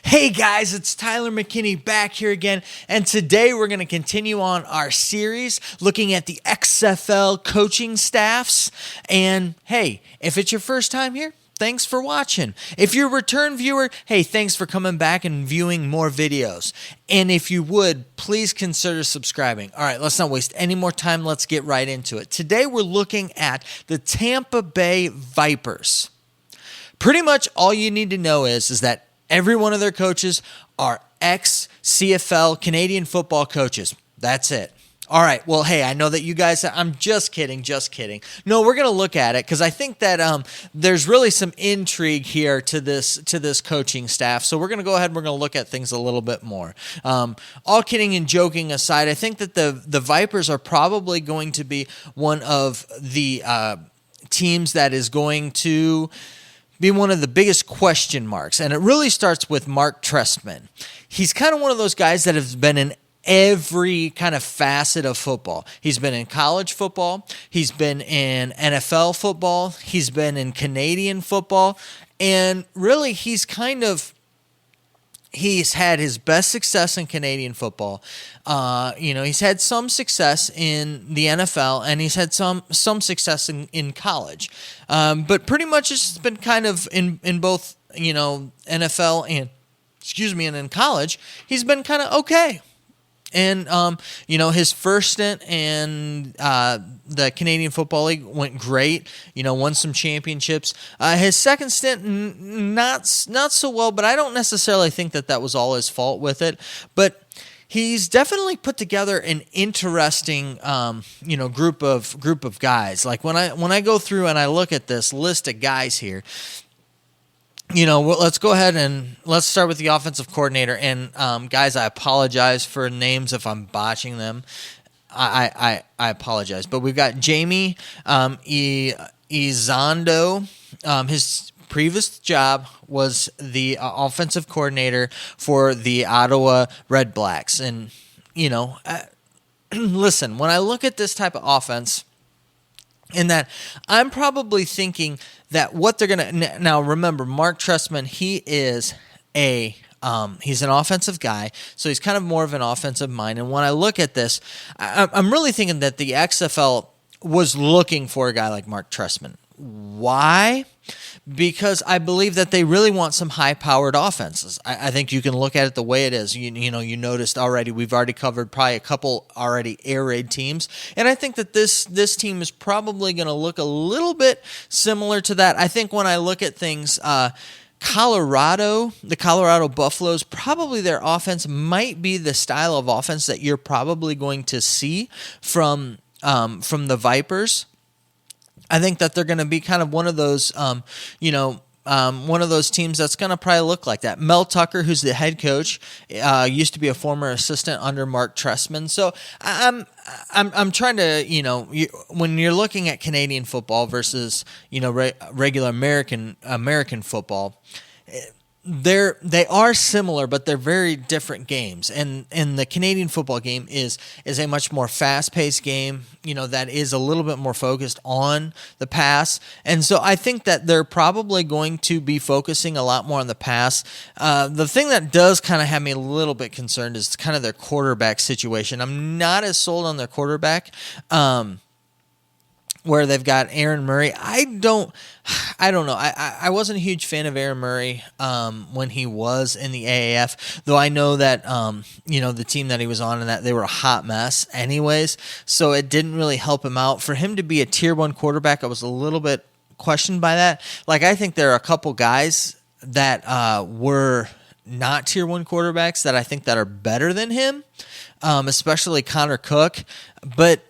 Hey guys, it's Tyler McKinney back here again, and today we're going to continue on our series looking at the XFL Coaching Staffs. And hey, if it's your first time here, thanks for watching. If you're a return viewer, hey, thanks for coming back and viewing more videos. And if you would, please consider subscribing. All right, let's not waste any more time. Let's get right into it. Today we're looking at the Tampa Bay Vipers. Pretty much all you need to know is that every one of their coaches are ex-CFL Canadian football coaches. That's it. All right. Well, hey, I know that you guys, I'm just kidding. No, we're going to look at it because I think that there's really some intrigue here to this coaching staff. So we're going to go ahead and we're going to look at things a little bit more. All kidding and joking aside, I think that the Vipers are probably going to be one of the teams that is going to be one of the biggest question marks. And it really starts with Mark Trestman. He's kind of one of those guys that has been in every kind of facet of football. He's been in college football. He's been in NFL football. He's been in Canadian football. And really, he's had his best success in Canadian football. He's had some success in the NFL, and he's had some success in college. But pretty much it's been kind of in both, NFL and in college, he's been kind of okay. And, his first stint in the Canadian Football League went great, won some championships. His second stint, not so well, but I don't necessarily think that was all his fault with it. But he's definitely put together an interesting, group of guys. Like when I go through and I look at this list of guys here, let's go ahead and let's start with the offensive coordinator. And guys, I apologize for names if I'm botching them. I apologize. But we've got Jamie Izondo. His previous job was the offensive coordinator for the Ottawa Red Blacks. And, listen, when I look at this type of offense, in that I'm probably thinking that what they're going to – now remember, Mark Trestman, he is he's an offensive guy, so he's kind of more of an offensive mind. And when I look at this, I'm really thinking that the XFL was looking for a guy like Mark Trestman. Why? Because I believe that they really want some high-powered offenses. I think you can look at it the way it is. You noticed already, we've already covered probably a couple already air raid teams. And I think that this team is probably going to look a little bit similar to that. I think when I look at things, the Colorado Buffaloes, probably their offense might be the style of offense that you're probably going to see from the Vipers. I think that they're going to be kind of one of those, one of those teams that's going to probably look like that. Mel Tucker, who's the head coach, used to be a former assistant under Mark Trestman. So I'm trying to, when you're looking at Canadian football versus, regular American football, they are similar, but they're very different games. And the Canadian football game is a much more fast-paced game, that is a little bit more focused on the pass. And so I think that they're probably going to be focusing a lot more on the pass. The thing that does kind of have me a little bit concerned is kind of their quarterback situation. I'm not as sold on their quarterback. Where they've got Aaron Murray. I don't know. I wasn't a huge fan of Aaron Murray when he was in the AAF, though I know that the team that he was on and that they were a hot mess anyways, so it didn't really help him out. For him to be a tier 1 quarterback, I was a little bit questioned by that. Like, I think there are a couple guys that were not tier 1 quarterbacks that I think that are better than him, especially Connor Cook, but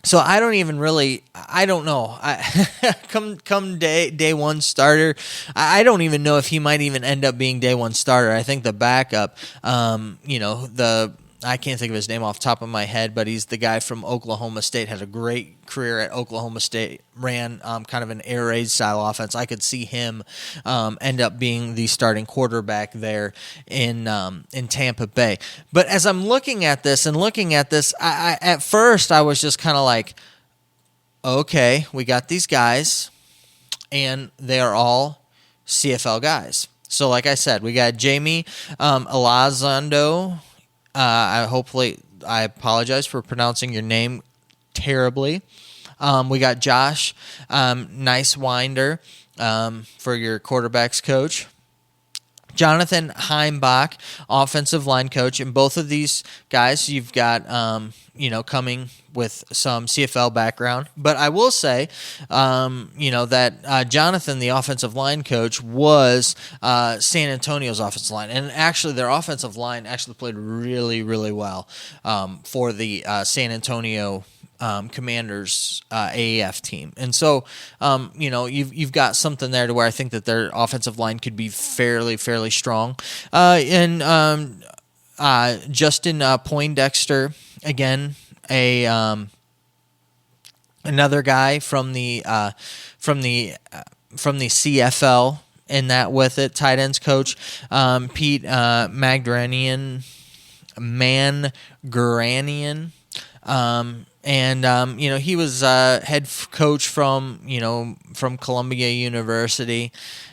so I don't know. Come day one starter, I don't even know if he might even end up being day one starter. I think the backup, I can't think of his name off the top of my head, but he's the guy from Oklahoma State, had a great career at Oklahoma State, ran kind of an air raid style offense. I could see him end up being the starting quarterback there in Tampa Bay. But as I'm looking at this, I at first I was just kind of like, okay, we got these guys, and they are all CFL guys. So like I said, we got Jamie Elizondo. I apologize for pronouncing your name terribly. We got Josh Nicewinder for your quarterbacks coach. Jonathan Hime, Bock, offensive line coach, and both of these guys you've got, coming with some CFL background. But I will say, that Jonathan, the offensive line coach, was San Antonio's offensive line, and actually their offensive line actually played really, really well for the San Antonio Commanders AAF team. And so, you've got something there to where I think that their offensive line could be fairly strong. And Justin Poindexter, again, another guy from the CFL in that with it, tight ends coach, Pete Mangranian. He was head coach from Columbia University.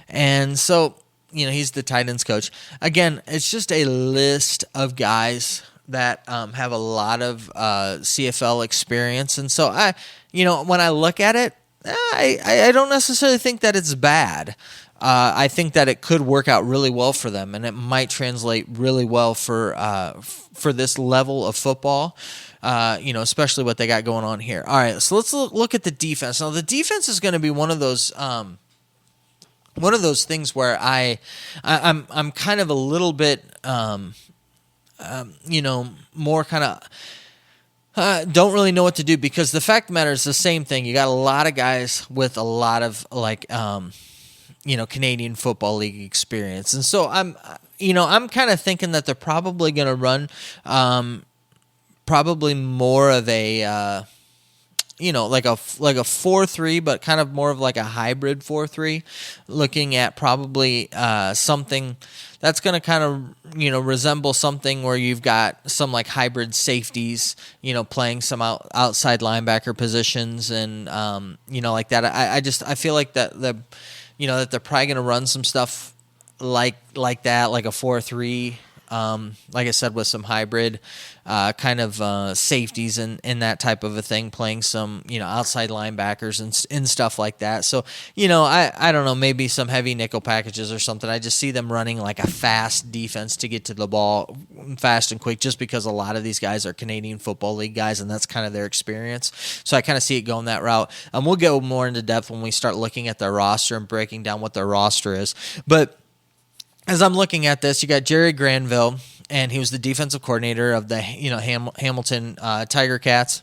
And so, he's the tight ends coach. Again, it's just a list of guys that have a lot of CFL experience. And so, when I look at it, I don't necessarily think that it's bad. I think that it could work out really well for them, and it might translate really well for this level of football. Especially what they got going on here. All right, so let's look at the defense. Now, the defense is going to be one of those things where I'm kind of a little bit, more kind of. Don't really know what to do, because the fact of the matter is the same thing. You got a lot of guys with a lot of Canadian Football League experience, and so I'm kind of thinking that they're probably going to run. Probably more of a, like a 4-3, but kind of more of like a hybrid 4-3, looking at probably something that's going to kind of, resemble something where you've got some like hybrid safeties, playing some outside linebacker positions and, like that. I feel like that that they're probably going to run some stuff like that, like a 4-3. Like I said, with some hybrid kind of safeties and that type of a thing, playing some outside linebackers and stuff like that. So I don't know, maybe some heavy nickel packages or something. I just see them running like a fast defense to get to the ball fast and quick, just because a lot of these guys are Canadian Football League guys, and that's kind of their experience. So I kind of see it going that route. We'll go more into depth when we start looking at their roster and breaking down what their roster is, but. As I'm looking at this, you got Jerry Granville, and he was the defensive coordinator of the Hamilton Tiger Cats.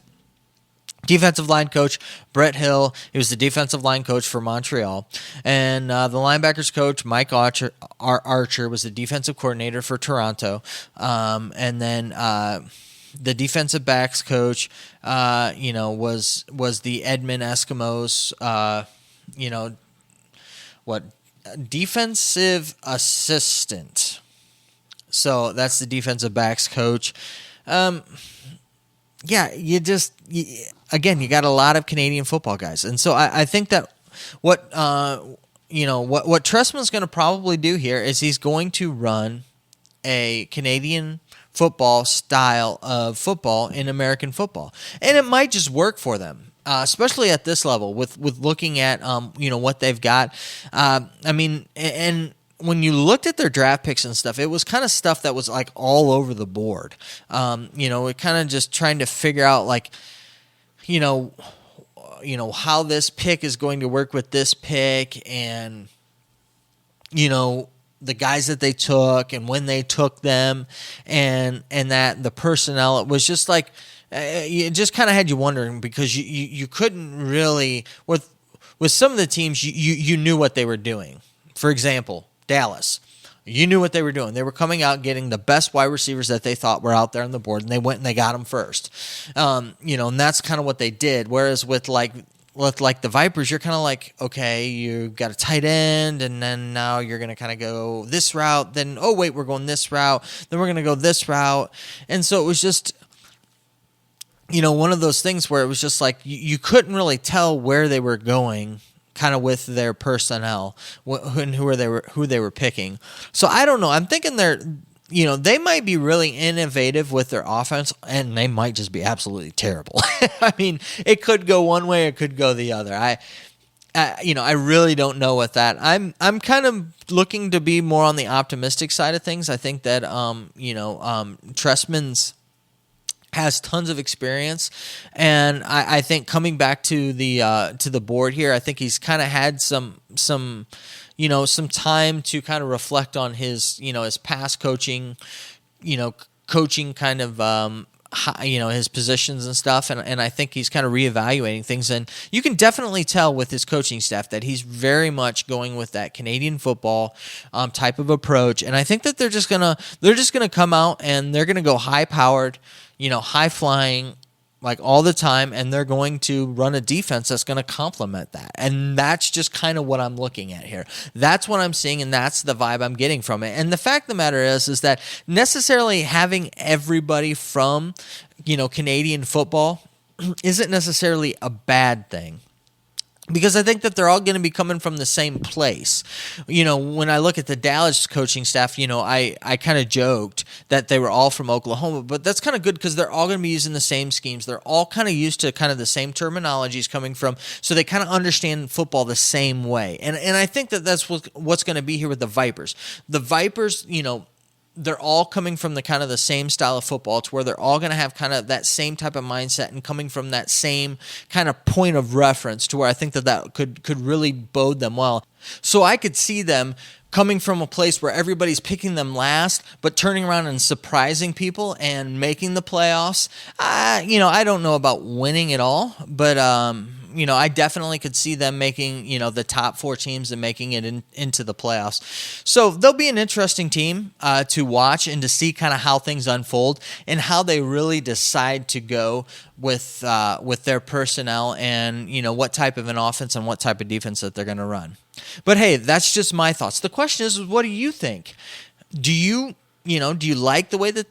Defensive line coach Brett Hill, he was the defensive line coach for Montreal, and the linebackers coach Mike Archer was the defensive coordinator for Toronto, and then the defensive backs coach, was the Edmond Eskimos, defensive assistant. So that's the defensive backs coach. You got a lot of Canadian football guys. And so I think that what Trestman's going to probably do here is he's going to run a Canadian football style of football in American football. And it might just work for them. Especially at this level, with looking at what they've got. And when you looked at their draft picks and stuff, it was kind of stuff that was like all over the board. It kind of just trying to figure out how this pick is going to work with this pick, and the guys that they took and when they took them, and that the personnel. It was just like. It just kind of had you wondering, because you couldn't really with some of the teams you knew what they were doing. For example, Dallas, you knew what they were doing. They were coming out getting the best wide receivers that they thought were out there on the board, and they went and they got them first. And that's kind of what they did. Whereas with the Vipers, you're kind of like, okay, you got a tight end, and then now you're going to kind of go this route. Then, oh wait, we're going this route. Then we're going to go this route, and so it was just. One of those things where it was just like you couldn't really tell where they were going kind of with their personnel and who they were picking. So I don't know. I'm thinking they might be really innovative with their offense, and they might just be absolutely terrible. I mean, it could go one way, it could go the other. I really don't know what that. I'm kind of looking to be more on the optimistic side of things. I think that Trestman's has tons of experience, and I think coming back to the board here, I think he's kind of had some time to kind of reflect on his past coaching, coaching kind of his positions and stuff, and I think he's kind of reevaluating things, and you can definitely tell with his coaching staff that he's very much going with that Canadian football type of approach, and I think that they're just gonna come out and they're gonna go high powered, high flying, like all the time, and they're going to run a defense that's going to complement that. And that's just kind of what I'm looking at here. That's what I'm seeing, and that's the vibe I'm getting from it. And the fact of the matter is that necessarily having everybody from, Canadian football isn't necessarily a bad thing. Because I think that they're all going to be coming from the same place. When I look at the Dallas coaching staff, I kind of joked that they were all from Oklahoma, but that's kind of good because they're all going to be using the same schemes. They're all kind of used to kind of the same terminologies coming from, so they kind of understand football the same way. And I think that that's what's going to be here with the Vipers. The Vipers, they're all coming from the kind of the same style of football, to where they're all going to have kind of that same type of mindset and coming from that same kind of point of reference, to where I think that could really bode them well. So I could see them coming from a place where everybody's picking them last, but turning around and surprising people and making the playoffs. I don't know about winning it all, but I definitely could see them making, the top 4 teams and making it into the playoffs. So they'll be an interesting team to watch and to see kind of how things unfold and how they really decide to go with their personnel and, what type of an offense and what type of defense that they're going to run. But hey, that's just my thoughts. The question is, what do you think? Do you like the way that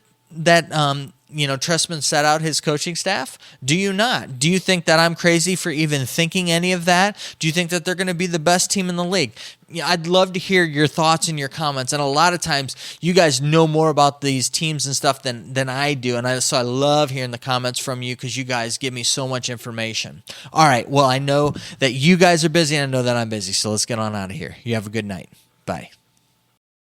Trestman set out his coaching staff? Do you not? Do you think that I'm crazy for even thinking any of that? Do you think that they're going to be the best team in the league? I'd love to hear your thoughts and your comments. And a lot of times you guys know more about these teams and stuff than I do. And so I love hearing the comments from you, because you guys give me so much information. All right. Well, I know that you guys are busy and I know that I'm busy. So let's get on out of here. You have a good night. Bye.